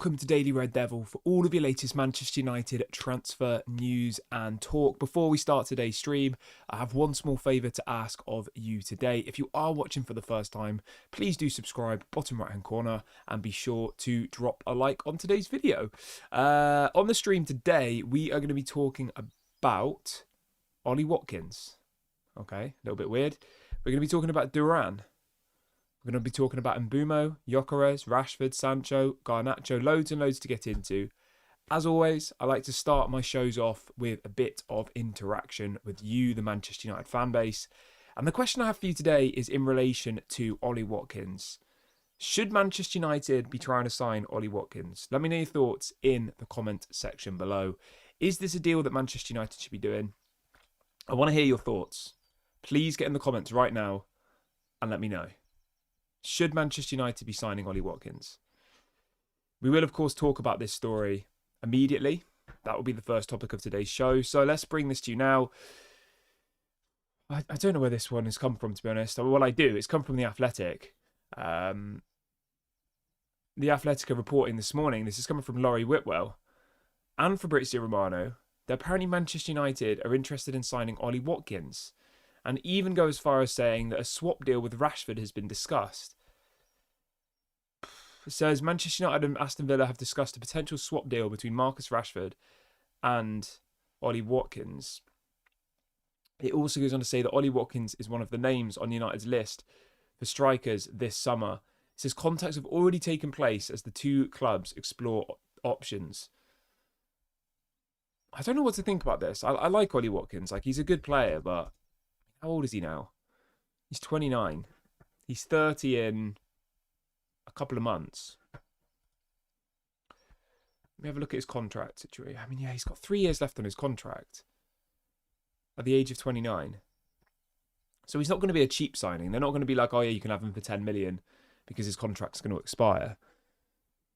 Welcome to Daily Red Devil for all of your latest Manchester United transfer news and talk. Before we start today's stream, I have one small favour to ask of you today. If you are watching for the first time, please do subscribe, bottom right hand corner, and be sure to drop a like on today's video. On the stream today, we are going to be talking about Ollie Watkins. Okay, a little bit weird. We're going to be talking about Durán. We're going to be talking about Mbeumo, Gyökeres, Rashford, Sancho, Garnacho, loads and loads to get into. As always, I like to start my shows off with a bit of interaction with you, the Manchester United fan base. And the question I have for you today is in relation to Ollie Watkins. Should Manchester United be trying to sign Ollie Watkins? Let me know your thoughts in the comment section below. Is this a deal that Manchester United should be doing? I want to hear your thoughts. Please get in the comments right now and let me know. Should Manchester United be signing Ollie Watkins? We will, of course, talk about this story immediately. That will be the first topic of today's show. So let's bring this to you now. I don't know where this one has come from, to be honest. Well, I do. It's come from The Athletic. The Athletic are reporting this morning. This is coming from Laurie Whitwell and Fabrizio Romano. That apparently Manchester United are interested in signing Ollie Watkins, and even go as far as saying that a swap deal with Rashford has been discussed. It says Manchester United and Aston Villa have discussed a potential swap deal between Marcus Rashford and Ollie Watkins. It also goes on to say that Ollie Watkins is one of the names on United's list for strikers this summer. It says contacts have already taken place as the two clubs explore options. I don't know what to think about this. I like Ollie Watkins. Like, he's a good player, but how old is he now? He's 29. He's 30 in a couple of months. Let me have a look at his contract situation. I mean, yeah, he's got 3 years left on his contract at the age of 29. So he's not going to be a cheap signing. They're not going to be like, oh yeah, you can have him for 10 million because his contract's going to expire.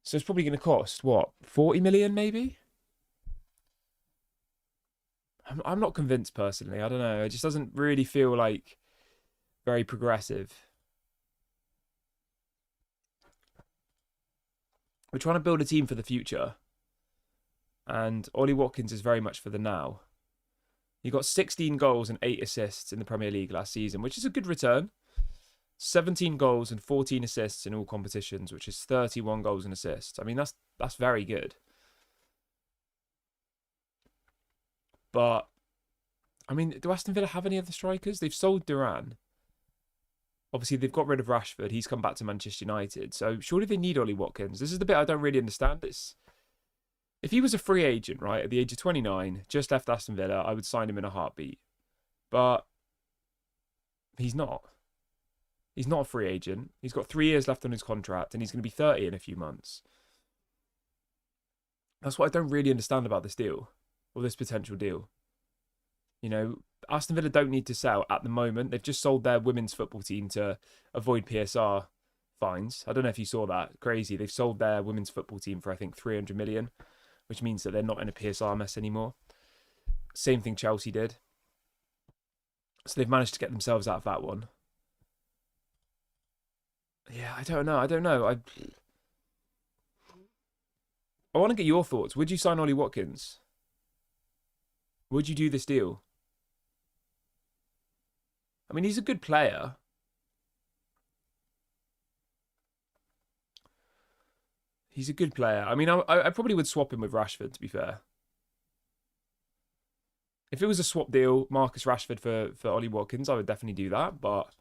So it's probably going to cost, what, 40 million maybe? I'm not convinced personally. I don't know. It just doesn't really feel like very progressive. We're trying to build a team for the future. And Ollie Watkins is very much for the now. He got 16 goals and 8 assists in the Premier League last season, which is a good return. 17 goals and 14 assists in all competitions, which is 31 goals and assists. I mean, that's very good. But, I mean, do Aston Villa have any other strikers? They've sold Durán. Obviously, they've got rid of Rashford. He's come back to Manchester United. So, surely they need Ollie Watkins. This is the bit I don't really understand. If he was a free agent, right, at the age of 29, just left Aston Villa, I would sign him in a heartbeat. But he's not. He's not a free agent. He's got 3 years left on his contract, and he's going to be 30 in a few months. That's what I don't really understand about this deal. Or this potential deal. You know, Aston Villa don't need to sell at the moment. They've just sold their women's football team to avoid PSR fines. I don't know if you saw that. Crazy. They've sold their women's football team for, I think, 300 million, which means that they're not in a PSR mess anymore. Same thing Chelsea did. So they've managed to get themselves out of that one. Yeah, I don't know. I want to get your thoughts. Would you sign Ollie Watkins? Would you do this deal? I mean, he's a good player. He's a good player. I mean, I probably would swap him with Rashford, to be fair. If it was a swap deal, Marcus Rashford for Ollie Watkins, I would definitely do that. But,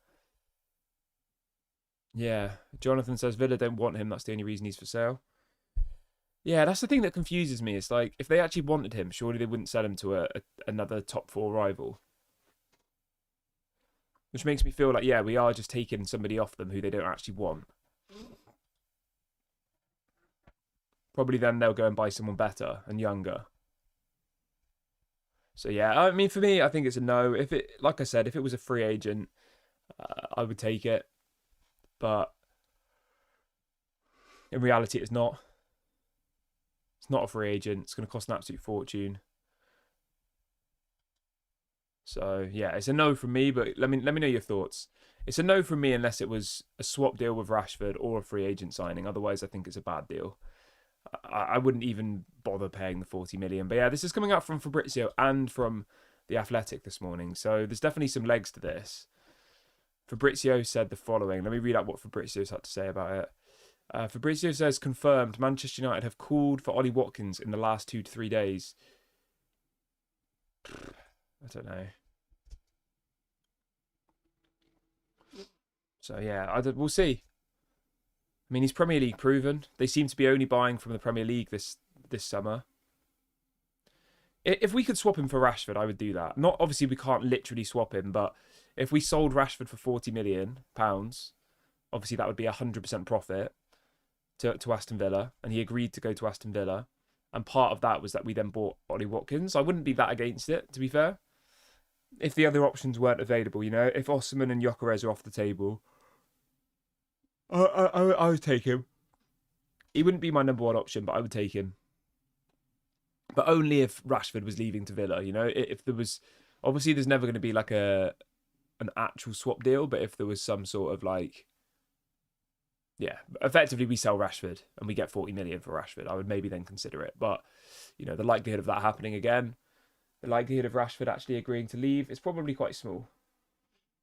yeah, Jonathan says Villa don't want him. That's the only reason he's for sale. Yeah, that's the thing that confuses me. It's like, if they actually wanted him, surely they wouldn't sell him to another top 4 rival. Which makes me feel like, yeah, we are just taking somebody off them who they don't actually want. Probably then they'll go and buy someone better and younger. So yeah, I mean, for me, I think it's a no. If it, like I said, if it was a free agent, I would take it. But in reality, it's not. It's not a free agent. It's going to cost an absolute fortune. So yeah, it's a no from me. But let me know your thoughts. It's a no from me unless it was a swap deal with Rashford or a free agent signing. Otherwise, I think it's a bad deal. I wouldn't even bother paying the 40 million. But yeah, this is coming out from Fabrizio and from The Athletic this morning. So there's definitely some legs to this. Fabrizio said the following. Let me read out what Fabrizio's had to say about it. Fabrizio says, confirmed, Manchester United have called for Ollie Watkins in the last 2 to 3 days. I don't know. So yeah, we'll see. I mean, he's Premier League proven. They seem to be only buying from the Premier League this summer. If we could swap him for Rashford, I would do that. Not obviously we can't literally swap him, but if we sold Rashford for £40 million, obviously that would be 100% profit to Aston Villa, and he agreed to go to Aston Villa. And part of that was that we then bought Ollie Watkins. I wouldn't be that against it, to be fair. If the other options weren't available, you know, if Osimhen and Gyökeres are off the table, I would take him. He wouldn't be my number one option, but I would take him. But only if Rashford was leaving to Villa, you know. If there was, obviously, there's never going to be like an actual swap deal. But if there was some sort of like, yeah, effectively we sell Rashford and we get 40 million for Rashford, I would maybe then consider it. But you know, the likelihood of that happening again, the likelihood of Rashford actually agreeing to leave is probably quite small,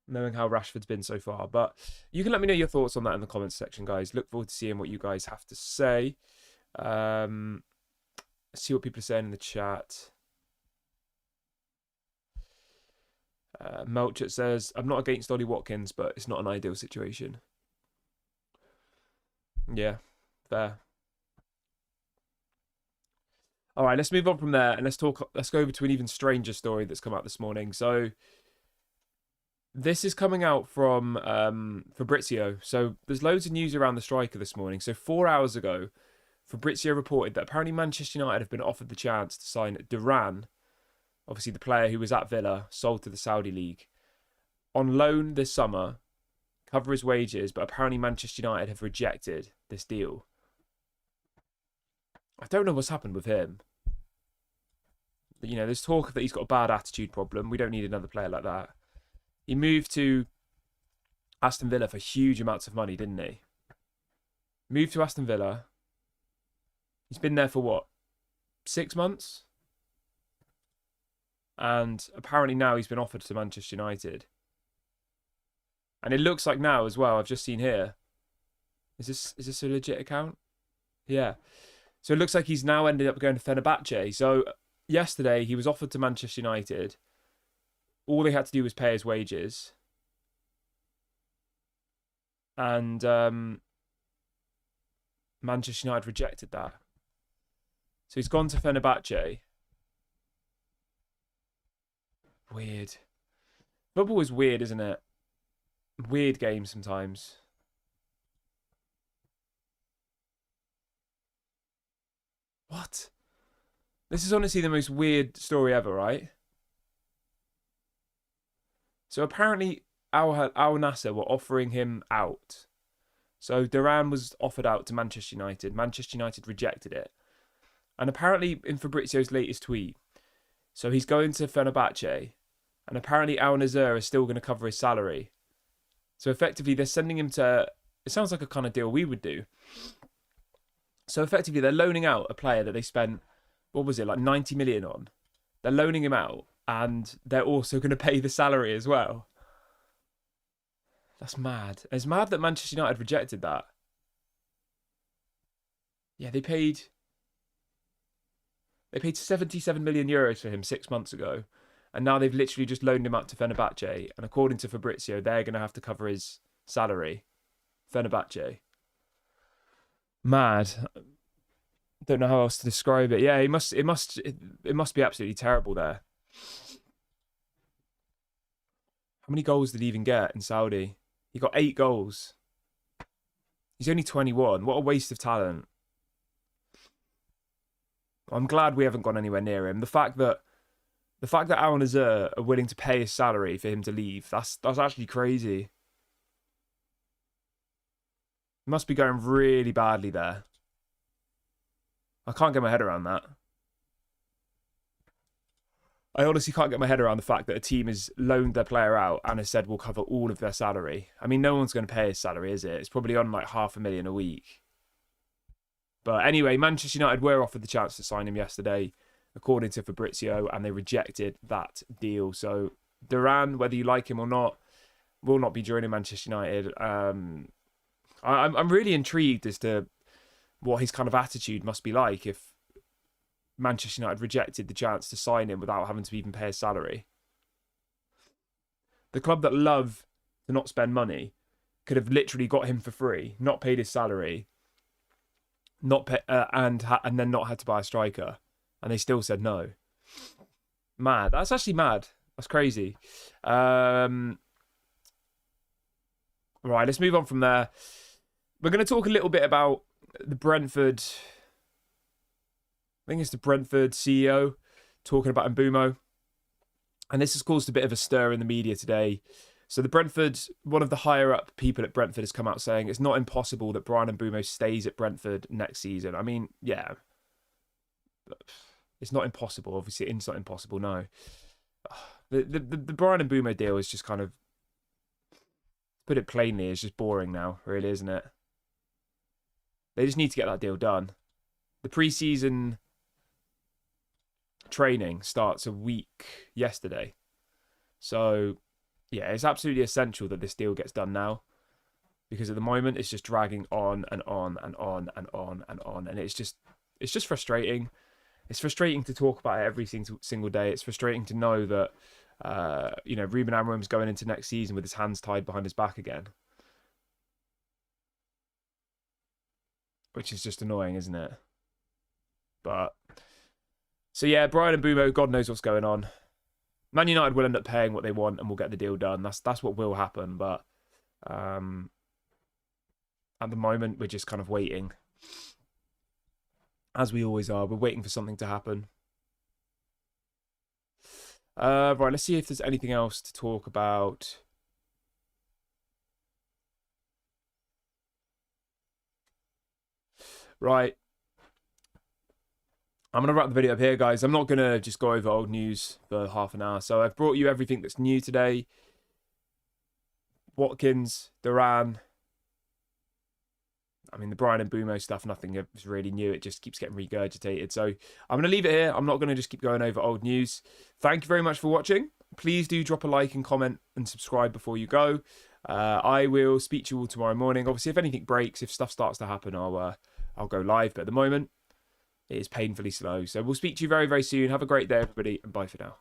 knowing how Rashford's been so far. But you can let me know your thoughts on that in the comments section, guys. Look forward to seeing what you guys have to say. See what people are saying in the chat. Melchett says, I'm not against Ollie Watkins, but it's not an ideal situation. Yeah, fair. All right, let's move on from there and let's go over to an even stranger story that's come out this morning. So this is coming out from Fabrizio. So there's loads of news around the striker this morning. So 4 hours ago, Fabrizio reported that apparently Manchester United have been offered the chance to sign Durán, obviously the player who was at Villa, sold to the Saudi League, on loan this summer, cover his wages, but apparently Manchester United have rejected this deal. I don't know what's happened with him. You know, there's talk that he's got a bad attitude problem. We don't need another player like that. He moved to Aston Villa for huge amounts of money, didn't he? Moved to Aston Villa. He's been there for what? 6 months? And apparently now he's been offered to Manchester United. And it looks like now as well, I've just seen here. Is this a legit account? Yeah. So it looks like he's now ended up going to Fenerbahce. So yesterday he was offered to Manchester United. All they had to do was pay his wages. And Manchester United rejected that. So he's gone to Fenerbahce. Weird. Football is weird, isn't it? Weird game sometimes. What? This is honestly the most weird story ever, right? So apparently Al Nassr were offering him out. So Durán was offered out to Manchester United. Manchester United rejected it. And apparently in Fabrizio's latest tweet, so he's going to Fenerbahce, and apparently Al Nassr is still going to cover his salary. So effectively they're sending him to, it sounds like a kind of deal we would do. So effectively they're loaning out a player that they spent, what was it, like 90 million on. They're loaning him out and they're also going to pay the salary as well. That's mad. It's mad that Manchester United rejected that. Yeah, they paid 77 million euros for him 6 months ago. And now they've literally just loaned him out to Fenerbahce. And according to Fabrizio, they're going to have to cover his salary. Fenerbahce. Mad. Don't know how else to describe it. Yeah, it must be absolutely terrible there. How many goals did he even get in Saudi? He got 8 goals. He's only 21. What a waste of talent. I'm glad we haven't gone anywhere near him. The fact that Al Nassr are willing to pay his salary for him to leave, that's actually crazy. It must be going really badly there. I can't get my head around that. I honestly can't get my head around the fact that a team has loaned their player out and has said we'll cover all of their salary. I mean, no one's going to pay his salary, is it? It's probably on like £500,000 a week. But anyway, Manchester United were offered the chance to sign him yesterday, according to Fabrizio, and they rejected that deal. So Durán, whether you like him or not, will not be joining Manchester United. I'm really intrigued as to what his kind of attitude must be like if Manchester United rejected the chance to sign him without having to even pay his salary. The club that love to not spend money could have literally got him for free, not paid his salary, and then not had to buy a striker, and they still said no. Mad. That's actually mad. That's crazy. Right, let's move on from there. We're going to talk a little bit about the Brentford. I think it's the Brentford CEO talking about Mbeumo. And this has caused a bit of a stir in the media today. So the Brentford, one of the higher up people at Brentford has come out saying it's not impossible that Bryan Mbeumo stays at Brentford next season. I mean, yeah. It's not impossible. Obviously, it's not impossible, no. The Bryan Mbeumo deal is just kind of, put it plainly, it's just boring now, really, isn't it? They just need to get that deal done. The pre-season training starts a week yesterday. So, yeah, it's absolutely essential that this deal gets done now. Because at the moment, it's just dragging on and on and on and on and on. And it's just frustrating. It's frustrating to talk about it every single day. It's frustrating to know that, Ruben Amorim's going into next season with his hands tied behind his back again. Which is just annoying, isn't it? But, so yeah, Bryan Mbeumo, God knows what's going on. Man United will end up paying what they want and we'll get the deal done. That's what will happen. But at the moment, we're just kind of waiting. As we always are. We're waiting for something to happen. Right, let's see if there's anything else to talk about. Right. I'm going to wrap the video up here, guys. I'm not going to just go over old news for half an hour. So I've brought you everything that's new today. Watkins, Durán. I mean, the Bryan Mbeumo stuff, nothing is really new. It just keeps getting regurgitated. So I'm going to leave it here. I'm not going to just keep going over old news. Thank you very much for watching. Please do drop a like and comment and subscribe before you go. I will speak to you all tomorrow morning. Obviously, if anything breaks, if stuff starts to happen, I'll go live. But at the moment, it is painfully slow. So we'll speak to you very, very soon. Have a great day, everybody, and bye for now.